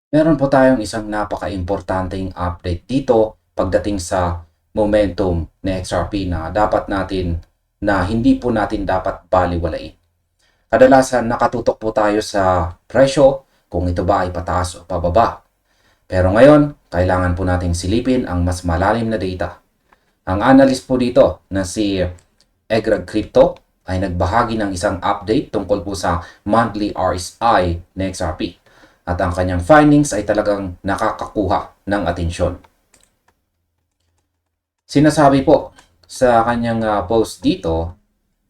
Meron po tayong isang napaka-importanting update dito pagdating sa momentum ni XRP na dapat natin na hindi po natin dapat baliwalain. Kadalasan nakatutok po tayo sa presyo kung ito ba ay pataas o pababa. Pero ngayon, kailangan po nating silipin ang mas malalim na data. Ang analyst po dito na si Egrag Crypto ay nagbahagi ng isang update tungkol po sa monthly RSI ng XRP. At ang kanyang findings ay talagang nakakakuha ng atensyon. Sinasabi po sa kanyang post dito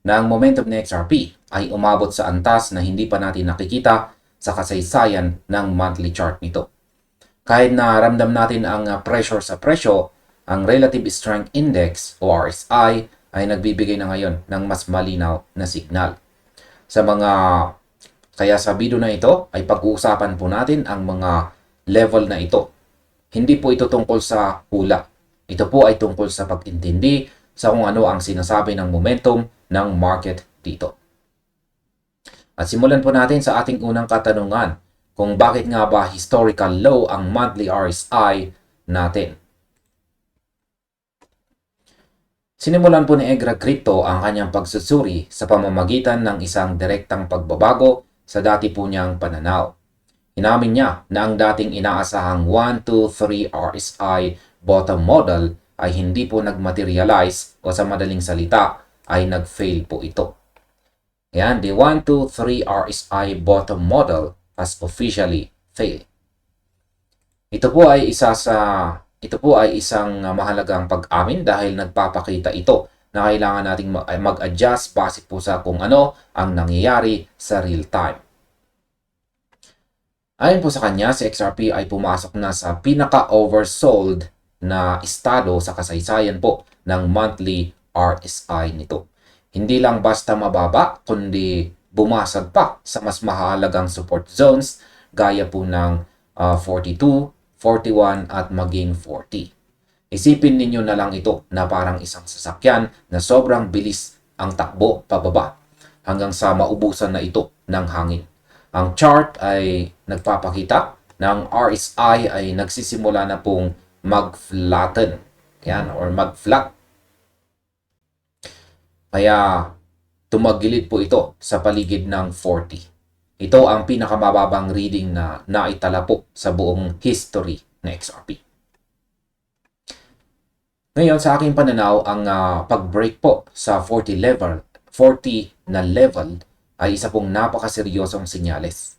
na ang momentum ng XRP ay umabot sa antas na hindi pa natin nakikita sa kasaysayan ng monthly chart nito. Kahit na ramdam natin ang pressure sa presyo, ang Relative Strength Index o RSI ay nagbibigay na ngayon ng mas malinaw na signal. Kaya sa video na ito ay pag-uusapan po natin ang mga level na ito. Hindi po ito tungkol sa hula. Ito po ay tungkol sa pag-intindi sa kung ano ang sinasabi ng momentum ng market dito. At simulan po natin sa ating unang katanungan kung bakit nga ba historical low ang monthly RSI natin. Sinimulan po ni Egrag Crypto ang kanyang pagsusuri sa pamamagitan ng isang direktang pagbabago sa dati po niyang pananaw. Inamin niya na ang dating inaasahang 1, 2, 3 RSI bottom model ay hindi po nagmaterialize o sa madaling salita ay nag-fail po ito. Yan, the 1, 2, 3 RSI bottom model has officially failed. Ito po ay isang mahalagang pag-amin dahil nagpapakita ito na kailangan nating mag-adjust base po sa kung ano ang nangyayari sa real time. Ayon po sa kanya, si XRP ay pumasok na sa pinaka-oversold na estado sa kasaysayan po ng monthly RSI nito. Hindi lang basta mababa, kundi bumasag pa sa mas mahalagang support zones gaya po ng 42, 41 at maging 40. Isipin ninyo na lang ito na parang isang sasakyan na sobrang bilis ang takbo pababa hanggang sa maubusan na ito ng hangin. Ang chart ay nagpapakita na ang RSI ay nagsisimula na pong mag-flatten. Yan, or mag-flat. Kaya tumagilid po ito sa paligid ng 40. Ito ang pinakamababang reading na naitala po sa buong history ng XRP. Ngayon, sa aking pananaw, ang pag-break po sa 40 na level ay isa pong napakaseryosong senyales.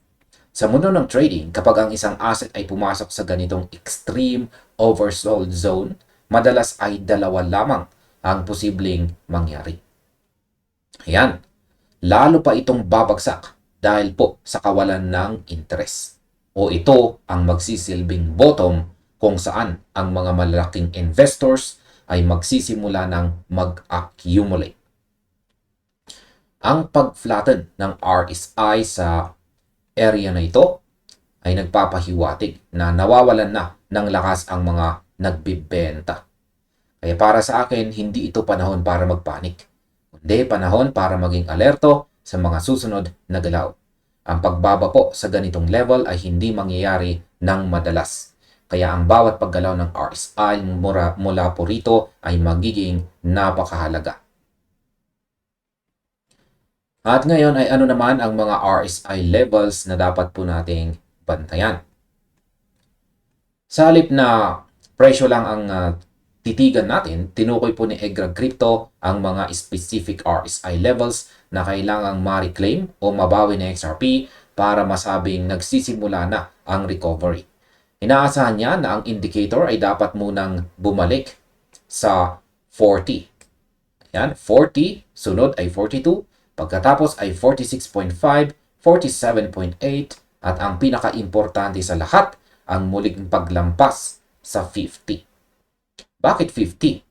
Sa mundo ng trading, kapag ang isang asset ay pumasok sa ganitong extreme oversold zone, madalas ay dalawa lamang ang posibleng mangyari. Ayan, lalo pa itong babagsak dahil po sa kawalan ng interest. O ito ang magsisilbing bottom kung saan ang mga malalaking investors ay magsisimula ng mag-accumulate. Ang pag-flatten ng RSI sa area na ito ay nagpapahiwatig na nawawalan na ng lakas ang mga nagbibenta. Kaya para sa akin, hindi ito panahon para magpanik, kundi panahon para maging alerto sa mga susunod na galaw. Ang pagbaba po sa ganitong level ay hindi mangyayari ng madalas. Kaya ang bawat paggalaw ng RSI mula po rito ay magiging napakahalaga. At ngayon ay ano naman ang mga RSI levels na dapat po nating bantayan. Sa halip na presyo lang ang titigan natin, tinukoy po ni Egrag Crypto ang mga specific RSI levels na kailangang ma-reclaim o mabawi ng XRP para masabing nagsisimula na ang recovery. Inaasahan niya na ang indicator ay dapat munang bumalik sa 40. Yan, 40, sunod ay 42, pagkatapos ay 46.5, 47.8, at ang pinaka-importante sa lahat, ang muling paglampas sa 50. Bakit 50?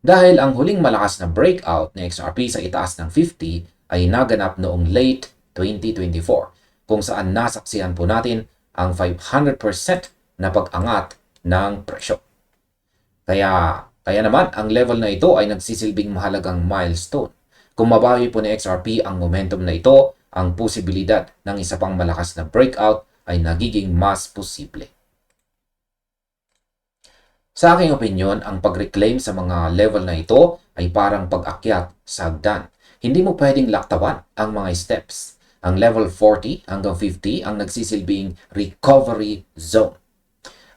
Dahil ang huling malakas na breakout ng XRP sa itaas ng 50 ay naganap noong late 2024, kung saan nasaksihan po natin ang 500% na pag-angat ng presyo. Kaya naman, ang level na ito ay nagsisilbing mahalagang milestone. Kung mabawi po ni XRP ang momentum na ito, ang posibilidad ng isa pang malakas na breakout ay nagiging mas posible. Sa aking opinyon, ang pag-reclaim sa mga level na ito ay parang pag-akyat sa hagdan. Hindi mo pwedeng laktawan ang mga steps. Ang level 40 hanggang 50 ang nagsisilbing recovery zone.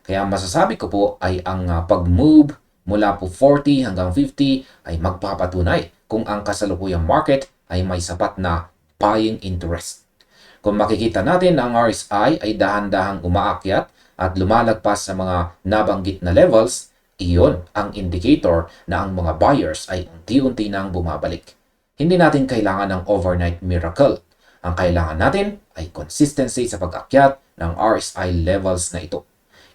Kaya masasabi ko po ay ang pag-move mula po 40 hanggang 50 ay magpapatunay kung ang kasalukuyang market ay may sapat na buying interest. Kung makikita natin na ang RSI ay dahan-dahang umaakyat at lumalagpas sa mga nabanggit na levels, iyon ang indicator na ang mga buyers ay unti-unti nang bumabalik. Hindi natin kailangan ng overnight miracle. Ang kailangan natin ay consistency sa pag-akyat ng RSI levels na ito.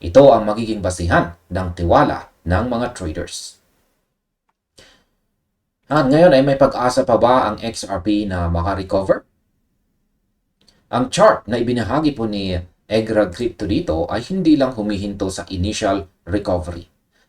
Ito ang magiging basihan ng tiwala ng mga traders. At ngayon ay may pag-asa pa ba ang XRP na makarecover? Ang chart na ibinahagi po ni EGRA Crypto dito ay hindi lang humihinto sa initial recovery.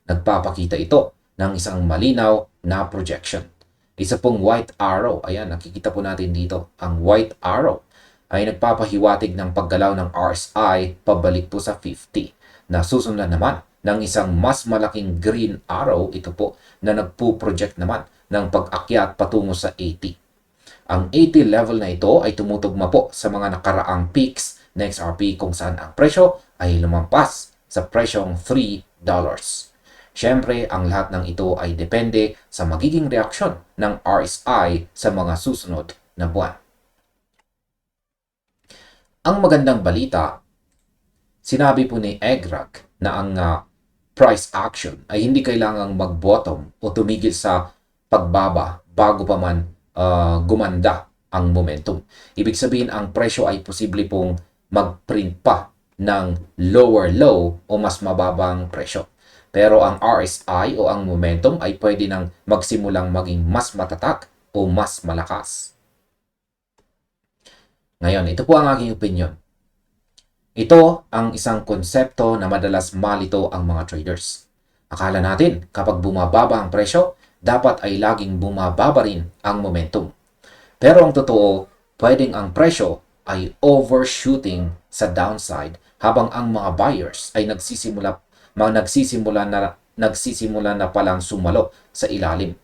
Nagpapakita ito ng isang malinaw na projection. Isa pong white arrow, ayan nakikita po natin dito, ang white arrow ay nagpapahiwatig ng paggalaw ng RSI pabalik po sa 50 na susundan naman ng isang mas malaking green arrow, ito po na nagpo-project naman ng pag-akyat patungo sa 80. Ang 80 level na ito ay tumutugma po sa mga nakaraang peaks ng XRP kung saan ang presyo ay lumampas sa presyong $3. Siyempre, ang lahat ng ito ay depende sa magiging reaksyon ng RSI sa mga susunod na buwan. Ang magandang balita, sinabi po ni EGRAC na ang price action ay hindi kailangang mag-bottom o tumigil sa pagbaba bago pa man gumanda ang momentum. Ibig sabihin, ang presyo ay posible pong mag-print pa ng lower low o mas mababang presyo. Pero ang RSI o ang momentum ay pwede nang magsimulang maging mas matatag o mas malakas. Ngayon, ito po ang aking opinion. Ito ang isang konsepto na madalas malito ang mga traders. Akala natin kapag bumababa ang presyo, dapat ay laging bumababa rin ang momentum. Pero ang totoo, pwedeng ang presyo ay overshooting sa downside habang ang mga buyers ay nagsisimula na palang sumalo sa ilalim.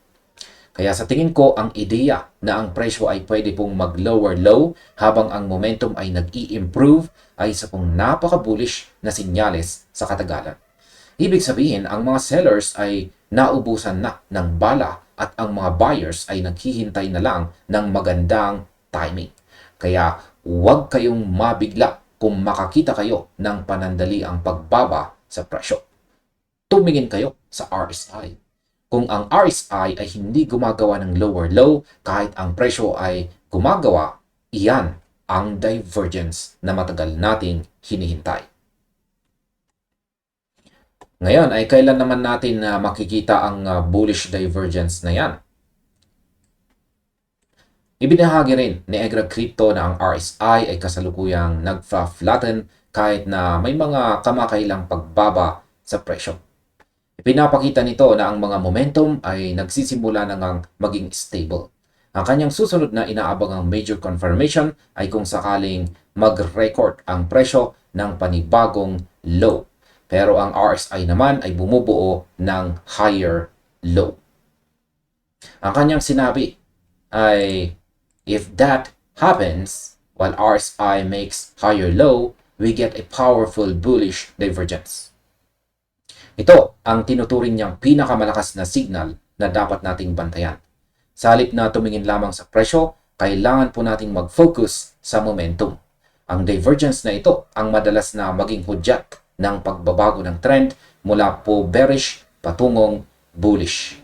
Kaya sa tingin ko, ang ideya na ang presyo ay pwede pong mag-lower low habang ang momentum ay nag-i-improve ay isa pong napaka-bullish na sinyales sa katagalan. Ibig sabihin, ang mga sellers ay naubusan na ng bala at ang mga buyers ay naghihintay na lang ng magandang timing. Kaya huwag kayong mabigla kung makakita kayo ng panandali ang pagbaba sa presyo. Tumingin kayo sa RSI. Kung ang RSI ay hindi gumagawa ng lower low kahit ang presyo ay gumagawa, iyan ang divergence na matagal nating hinihintay. Ngayon ay kailan naman natin makikita ang bullish divergence na yan? Ibinahagi rin ni EGRA Crypto na ang RSI ay kasalukuyang nagfa-flatten kahit na may mga kamakailang pagbaba sa presyo. Ipinapakita nito na ang mga momentum ay nagsisimula na ngang maging stable. Ang kanyang susunod na inaabangang major confirmation ay kung sakaling mag-record ang presyo ng panibagong low. Pero ang RSI naman ay bumubuo ng higher low. Ang kanyang sinabi ay, if that happens, while RSI makes higher low, we get a powerful bullish divergence. Ito ang tinuturing niyang pinakamalakas na signal na dapat nating bantayan. Sa halip na tumingin lamang sa presyo, kailangan po nating mag-focus sa momentum. Ang divergence na ito ang madalas na maging hudyat ng pagbabago ng trend mula po bearish patungong bullish.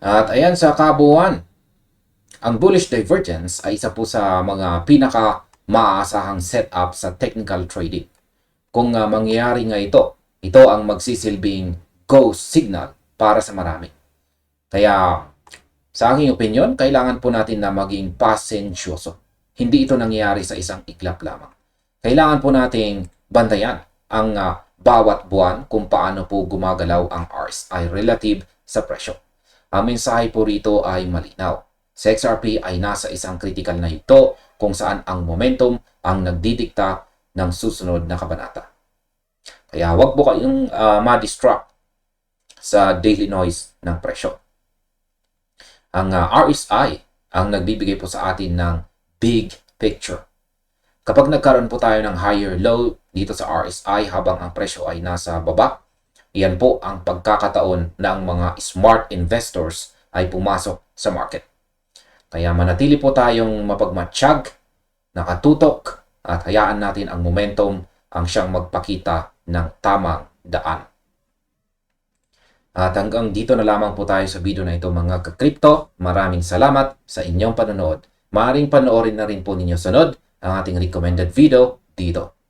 At ayan sa kabuuan, ang bullish divergence ay isa po sa mga pinaka-maaasahang setup sa technical trading. Kung mangyayari nga ito ang magsisilbing go signal para sa marami. Kaya sa aking opinion, kailangan po natin na maging pasensyoso. Hindi ito nangyayari sa isang iglap lamang. Kailangan po nating bantayan ang bawat buwan kung paano po gumagalaw ang RSI relative sa presyo. Ang mensahe po rito ay malinaw. Sa XRP ay nasa isang critical na ito kung saan ang momentum ang nagdidikta ng susunod na kabanata. Kaya wag po kayong ma-distract sa daily noise ng presyo. Ang RSI ang nagbibigay po sa atin ng big picture. Kapag nagkaroon po tayo ng higher low dito sa RSI habang ang presyo ay nasa baba, yan po ang pagkakataon na ang mga smart investors ay pumasok sa market. Kaya manatili po tayong mapagmatsyag, nakatutok, at hayaan natin ang momentum ang siyang magpakita ng tamang daan. At hanggang dito na lamang po tayo sa video na ito mga ka-crypto. Maraming salamat sa inyong panonood. Maaaring panoorin na rin po ninyo sunod ang ating recommended video dito.